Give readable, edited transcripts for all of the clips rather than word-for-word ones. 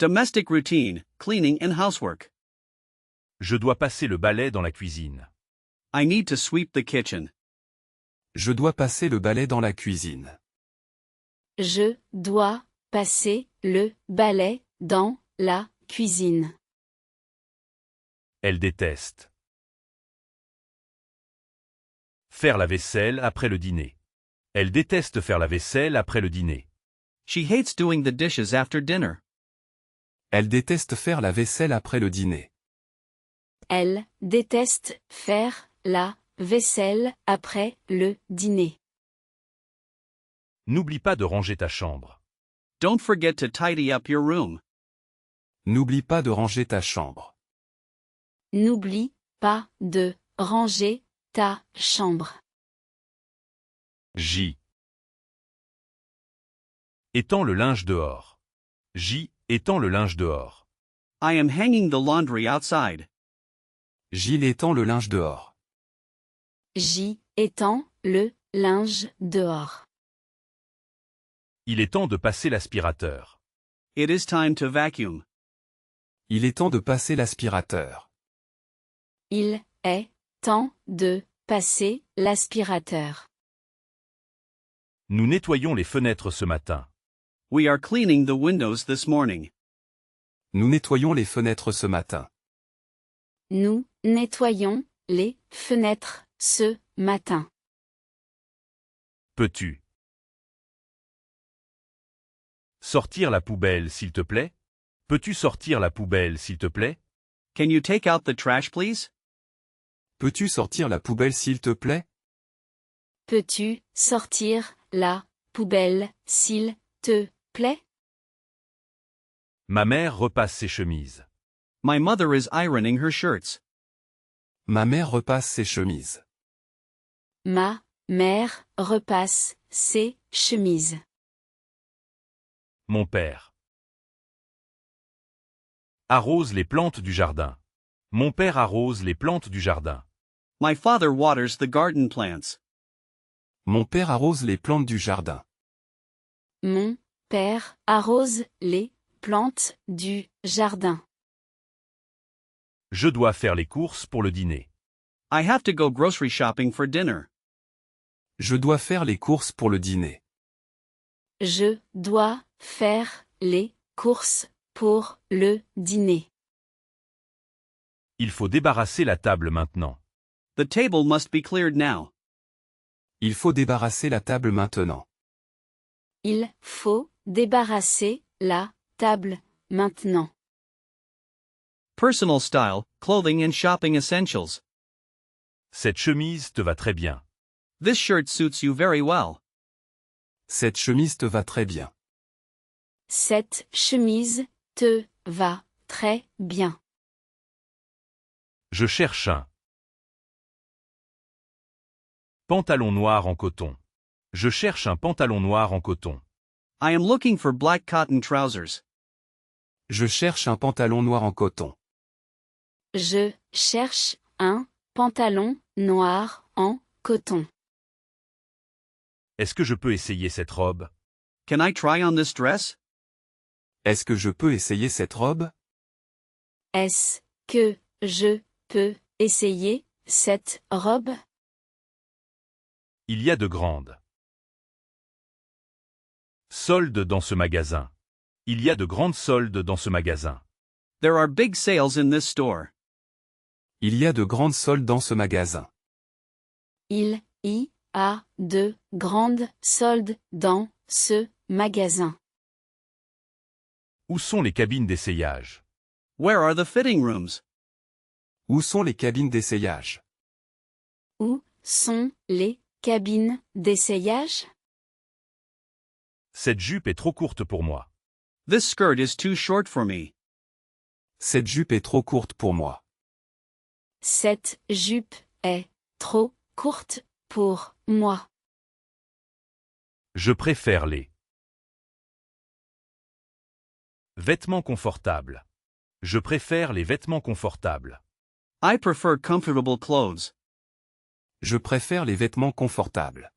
Domestic routine, cleaning and housework. Je dois passer le balai dans la cuisine. I need to sweep the kitchen. Je dois passer le balai dans la cuisine. Je dois passer le balai dans la cuisine. Elle déteste. Faire la vaisselle après le dîner. Elle déteste faire la vaisselle après le dîner. She hates doing the dishes after dinner. Elle déteste faire la vaisselle après le dîner. Elle déteste faire la vaisselle après le dîner. N'oublie pas de ranger ta chambre. Don't forget to tidy up your room. N'oublie pas de ranger ta chambre. N'oublie pas de ranger ta chambre. J. Étends le linge dehors. J. Étends le linge dehors. I am hanging the laundry outside. Gilles étend le linge dehors. J étend le linge dehors. Il est temps de passer l'aspirateur. It is time to vacuum. Il est temps de passer l'aspirateur. Il est temps de passer l'aspirateur. Nous nettoyons les fenêtres ce matin. We are cleaning the windows this morning. Nous nettoyons les fenêtres ce matin. Nous nettoyons les fenêtres ce matin. Peux-tu sortir la poubelle s'il te plaît? Peux-tu sortir la poubelle s'il te plaît? Can you take out the trash, please? Peux-tu sortir la poubelle s'il te plaît? Peux-tu sortir la poubelle s'il te plaît? Ma mère repasse ses chemises. My mother is ironing her shirts. Ma mère repasse ses chemises. Ma mère repasse ses chemises. Mon père arrose les plantes du jardin. Mon père arrose les plantes du jardin. My father waters the garden plants. Mon père arrose les plantes du jardin. Mon père arrose les plantes du jardin. Je dois faire les courses pour le dîner. I have to go grocery shopping for dinner. Je dois faire les courses pour le dîner. Je dois faire les courses pour le dîner. Il faut débarrasser la table maintenant. The table must be cleared now. Il faut débarrasser la table maintenant. Il faut débarrasser la table maintenant. Personal style, clothing and shopping essentials. Cette chemise te va très bien. This shirt suits you very well. Cette chemise te va très bien. Cette chemise te va très bien. Je cherche un pantalon noir en coton. Je cherche un pantalon noir en coton. I am looking for black cotton trousers. Je cherche un pantalon noir en coton. Je cherche un pantalon noir en coton. Est-ce que je peux essayer cette robe? Can I try on this dress? Est-ce que je peux essayer cette robe? Est-ce que je peux essayer cette robe? Il y a de grandes soldes dans ce magasin. Il y a de grandes soldes dans ce magasin. There are big sales in this store. Il y a de grandes soldes dans ce magasin. Il y a de grandes soldes dans ce magasin. Où sont les cabines d'essayage? Where are the fitting rooms? Où sont les cabines d'essayage? Où sont les cabines d'essayage? Cette jupe est trop courte pour moi. This skirt is too short for me. Cette jupe est trop courte pour moi. Cette jupe est trop courte pour moi. Je préfère les vêtements confortables. Je préfère les vêtements confortables. I prefer comfortable clothes. Je préfère les vêtements confortables.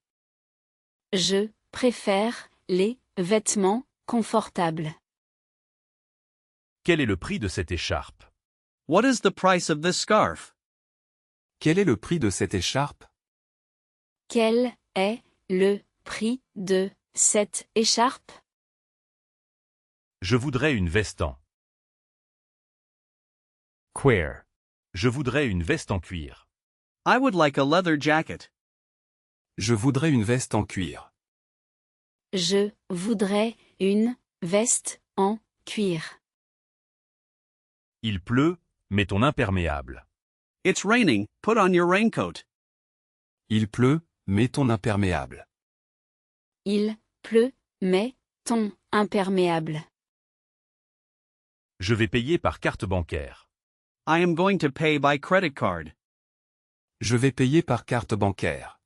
Je préfère les vêtements confortables. Quel est le prix de cette écharpe? What is the price of this scarf? Quel est le prix de cette écharpe? Quel est le prix de cette écharpe? Je voudrais une veste en. Queer. Je voudrais une veste en cuir. I would like a leather jacket. Je voudrais une veste en cuir. Je voudrais une veste en cuir. Il pleut, mets ton imperméable. It's raining, put on your raincoat. Il pleut, mets ton imperméable. Il pleut, mets ton imperméable. Je vais payer par carte bancaire. I am going to pay by credit card. Je vais payer par carte bancaire.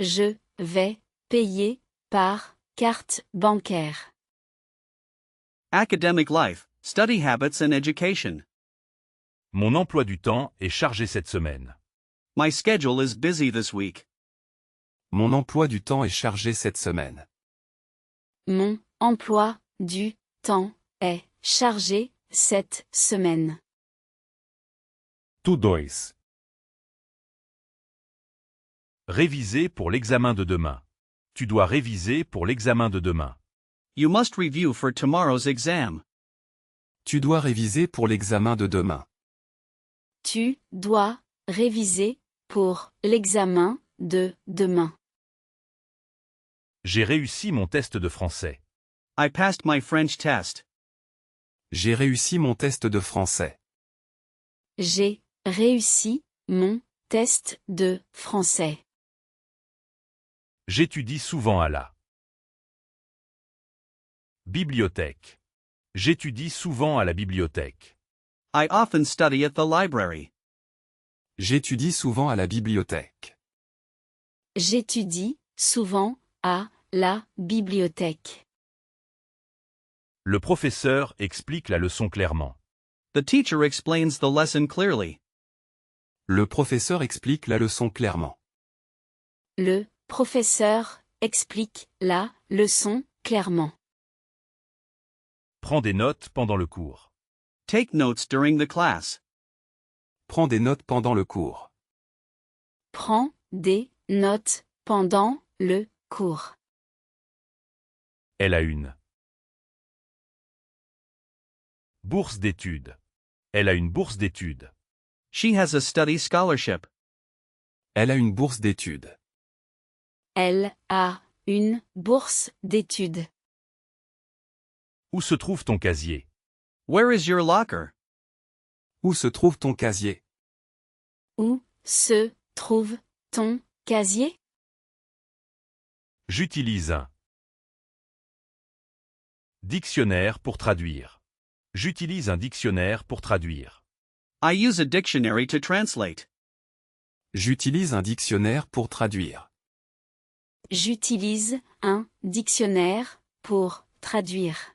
Je vais payer par carte bancaire. Academic life, study habits and education. Mon emploi du temps est chargé cette semaine. My schedule is busy this week. Mon emploi du temps est chargé cette semaine. Mon emploi du temps est chargé cette semaine. Tu dois. Réviser pour l'examen de demain. Tu dois réviser pour l'examen de demain. You must review for tomorrow's exam. Tu dois réviser pour l'examen de demain. Tu dois réviser pour l'examen de demain. J'ai réussi mon test de français. I passed my French test. J'ai réussi mon test de français. J'ai réussi mon test de français. J'étudie souvent à la bibliothèque. J'étudie souvent à la bibliothèque. I often study at the library. J'étudie souvent à la bibliothèque. J'étudie souvent à la bibliothèque. Le professeur explique la leçon clairement. The teacher explains the lesson clearly. Le professeur explique la leçon clairement. Le professeur explique la leçon clairement. Prends des notes pendant le cours. Take notes during the class. Prends des notes pendant le cours. Prends des notes pendant le cours. Elle a une bourse d'études. Elle a une bourse d'études. She has a study scholarship. Elle a une bourse d'études. Elle a une bourse d'études. Où se trouve ton casier? Where is your locker? Où se trouve ton casier? Où se trouve ton casier? J'utilise un dictionnaire pour traduire. J'utilise un dictionnaire pour traduire. I use a dictionary to translate. J'utilise un dictionnaire pour traduire. J'utilise un dictionnaire pour traduire.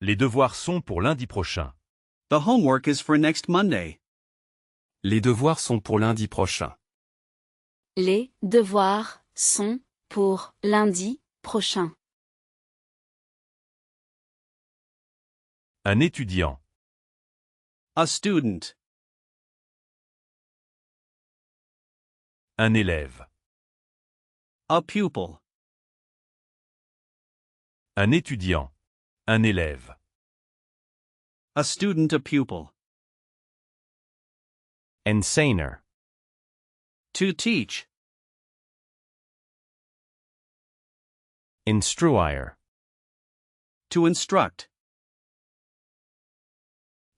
Les devoirs sont pour lundi prochain. The homework is for next Monday. Les devoirs sont pour lundi prochain. Les devoirs sont pour lundi prochain. Un étudiant. A student. Un élève. A pupil. Un étudiant. Un élève. A student, a pupil. Enseigner. To teach. Instruire. To instruct.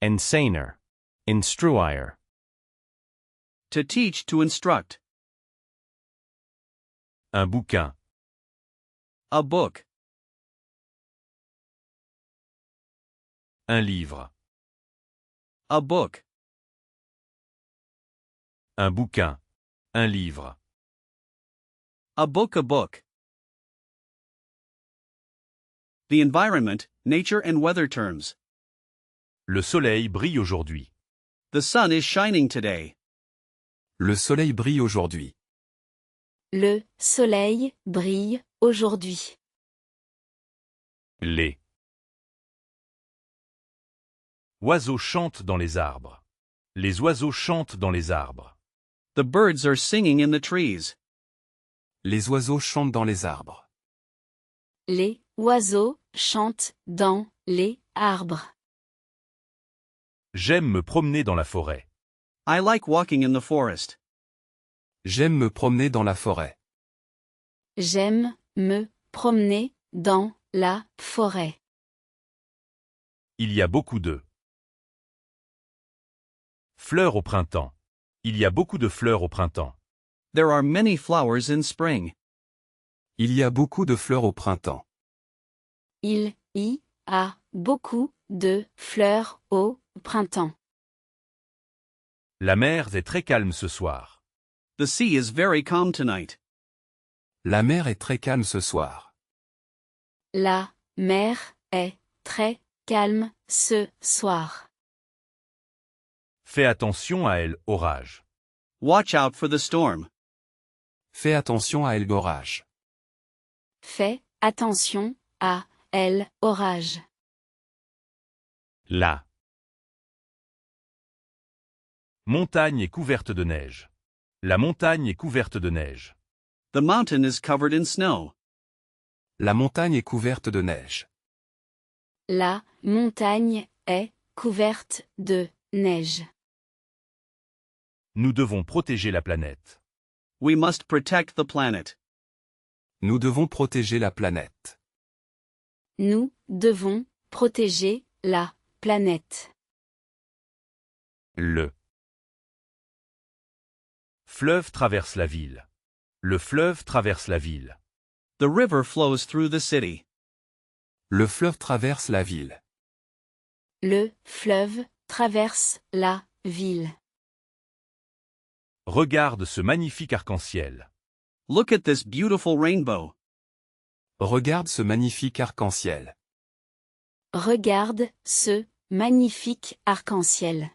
Enseigner. Instruire. To teach, to instruct. Un bouquin. A book. Un livre. A book. Un bouquin. Un livre. A book, a book. The environment, nature and weather terms. Le soleil brille aujourd'hui. The sun is shining today. Le soleil brille aujourd'hui. Le soleil brille aujourd'hui. Les Oiseaux chantent dans les arbres. Les oiseaux chantent dans les arbres. The birds are singing in the trees. Les oiseaux chantent dans les arbres. Les oiseaux chantent dans les arbres. J'aime me promener dans la forêt. I like walking in the forest. J'aime me promener dans la forêt. J'aime me promener dans la forêt. Il y a beaucoup de fleurs au printemps. Il y a beaucoup de fleurs au printemps. There are many flowers in spring. Il y a beaucoup de fleurs au printemps. Il y a beaucoup de fleurs au printemps. La mer est très calme ce soir. The sea is very calm tonight. La mer est très calme ce soir. La mer est très calme ce soir. Fais attention à elle, orage. Watch out for the storm. Fais attention à l'orage. Fais attention à elle, orage. La montagne est couverte de neige. La montagne est couverte de neige. The mountain is covered in snow. La montagne est couverte de neige. La montagne est couverte de neige. Nous devons protéger la planète. We must protect the planet. Nous devons protéger la planète. Nous devons protéger la planète. Le fleuve traverse la ville. Le fleuve traverse la ville. The river flows through the city. Le fleuve traverse la ville. Le fleuve traverse la ville. Regarde ce magnifique arc-en-ciel. Look at this beautiful rainbow. Regarde ce magnifique arc-en-ciel. Regarde ce magnifique arc-en-ciel.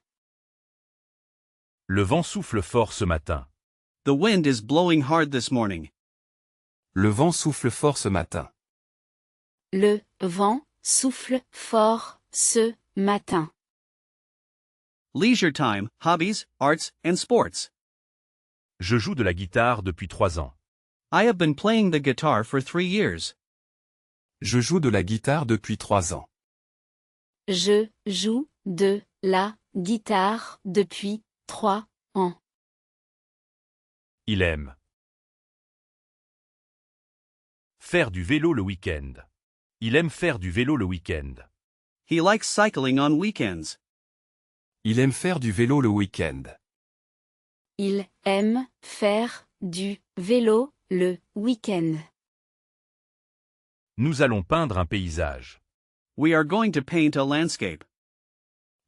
Le vent souffle fort ce matin. The wind is blowing hard this morning. Le vent souffle fort ce matin. Le vent souffle fort ce matin. Leisure time, hobbies, arts, and sports. Je joue de la guitare depuis 3 ans. I have been playing the guitar for 3 years. Je joue de la guitare depuis 3 ans. Je joue de la guitare depuis 3 ans. Il aime faire du vélo le week-end. Il aime faire du vélo le week-end. He likes cycling on weekends. Il aime faire du vélo le week-end. Il aime faire du vélo le week-end. Nous allons peindre un paysage. We are going to paint a landscape.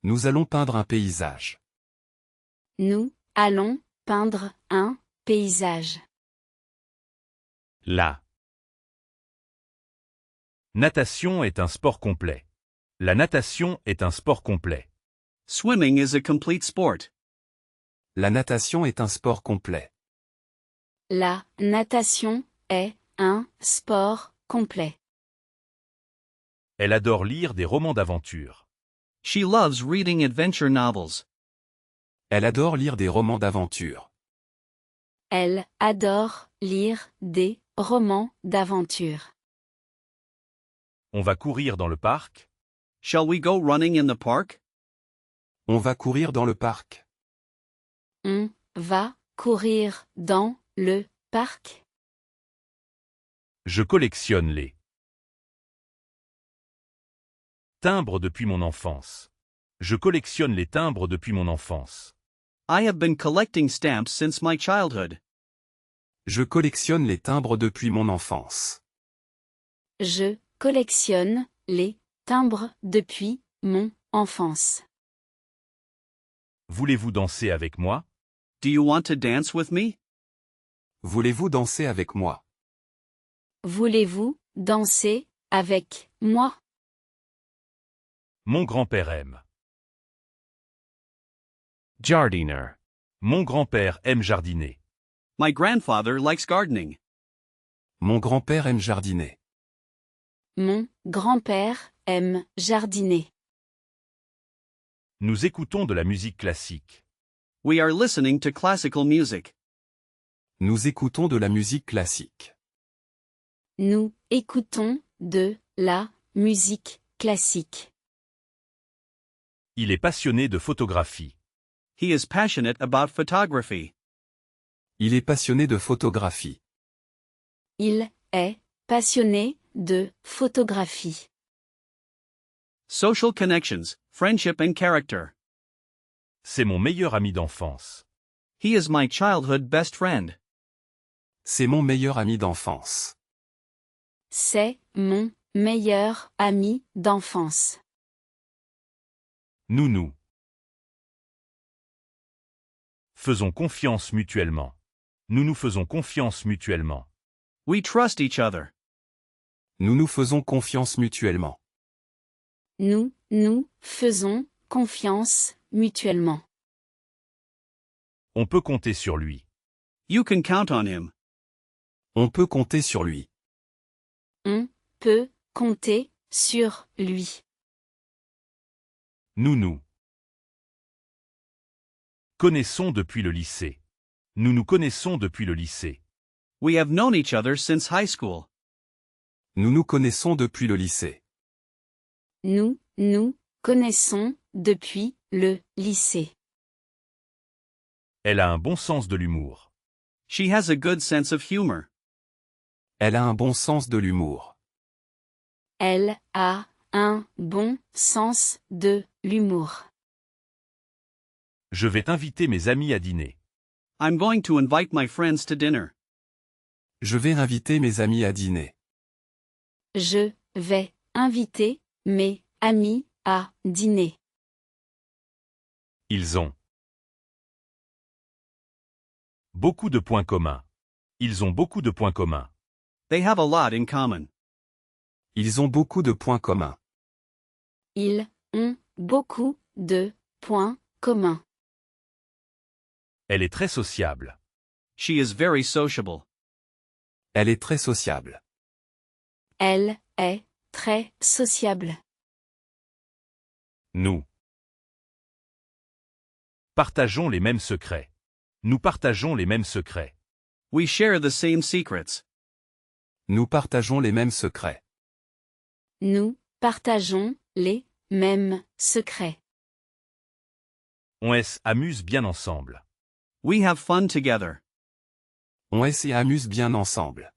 Nous allons peindre un paysage. Nous allons peindre un paysage. La natation est un sport complet. La natation est un sport complet. Swimming is a complete sport. La natation est un sport complet. La natation est un sport complet. Elle adore lire des romans d'aventure. She loves reading adventure novels. Elle adore lire des romans d'aventure. Elle adore lire des romans d'aventure. On va courir dans le parc. Shall we go running in the park? On va courir dans le parc. On va courir dans le parc. Je collectionne les timbres depuis mon enfance. Je collectionne les timbres depuis mon enfance. I have been collecting stamps since my childhood. Je collectionne les timbres depuis mon enfance. Je collectionne les timbres depuis mon enfance. Voulez-vous danser avec moi? Do you want to dance with me? Voulez-vous danser avec moi? Voulez-vous danser avec moi? Mon grand-père aime. Jardiner. Mon grand-père aime jardiner. My grandfather likes gardening. Mon grand-père aime jardiner. Mon grand-père aime jardiner. Nous écoutons de la musique classique. We are listening to classical music. Nous écoutons de la musique classique. Nous écoutons de la musique classique. Il est passionné de photographie. He is passionate about photography. Il est passionné de photographie. Il est passionné de photographie. Social connections, friendship and character. C'est mon meilleur ami d'enfance. He is my childhood best friend. C'est mon meilleur ami d'enfance. C'est mon meilleur ami d'enfance. Nous. Faisons confiance mutuellement. Nous nous faisons confiance mutuellement. We trust each other. Nous nous faisons confiance mutuellement. Nous nous faisons confiance mutuellement. On peut compter sur lui. You can count on him. On peut compter sur lui. On peut compter sur lui. Nous connaissons depuis le lycée. Nous nous connaissons depuis le lycée. We have known each other since high school. Nous nous connaissons depuis le lycée. Nous nous connaissons depuis le lycée. Elle a un bon sens de l'humour. She has a good sense of humor. Elle a un bon sens de l'humour. Elle a un bon sens de l'humour. Je vais inviter mes amis à dîner. I'm going to invite my friends to dinner. Je vais inviter mes amis à dîner. Je vais inviter mes amis à dîner. Ils ont beaucoup de points communs. Ils ont beaucoup de points communs. They have a lot in common. Ils ont beaucoup de points communs. Ils ont beaucoup de points communs. Elle est très sociable. She is very sociable. Elle est très sociable. Elle est très sociable. Nous partageons les mêmes secrets. Nous partageons les mêmes secrets. We share the same secrets. Nous partageons les mêmes secrets. Nous partageons les mêmes secrets. On s'amuse bien ensemble. We have fun together. On s'amuse bien ensemble.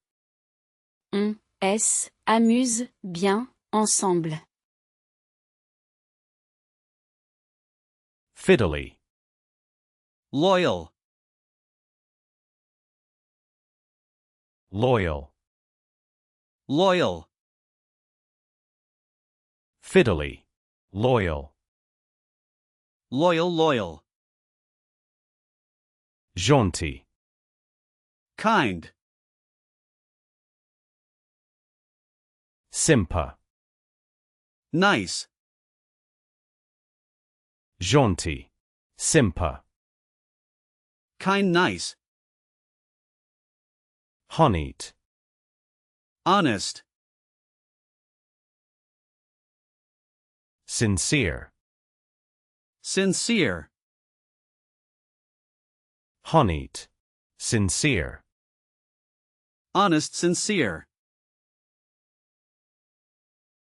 On s'amuse bien ensemble. Fiddly. Loyal. Loyal. Loyal. Fiddly. Loyal. Loyal. Jaunty. Kind. Sympa. Nice. Jaunty. Sympa. Kind, nice. Honeyed. Honest. Sincere. Sincere. Honeyed. Sincere. Honest, sincere.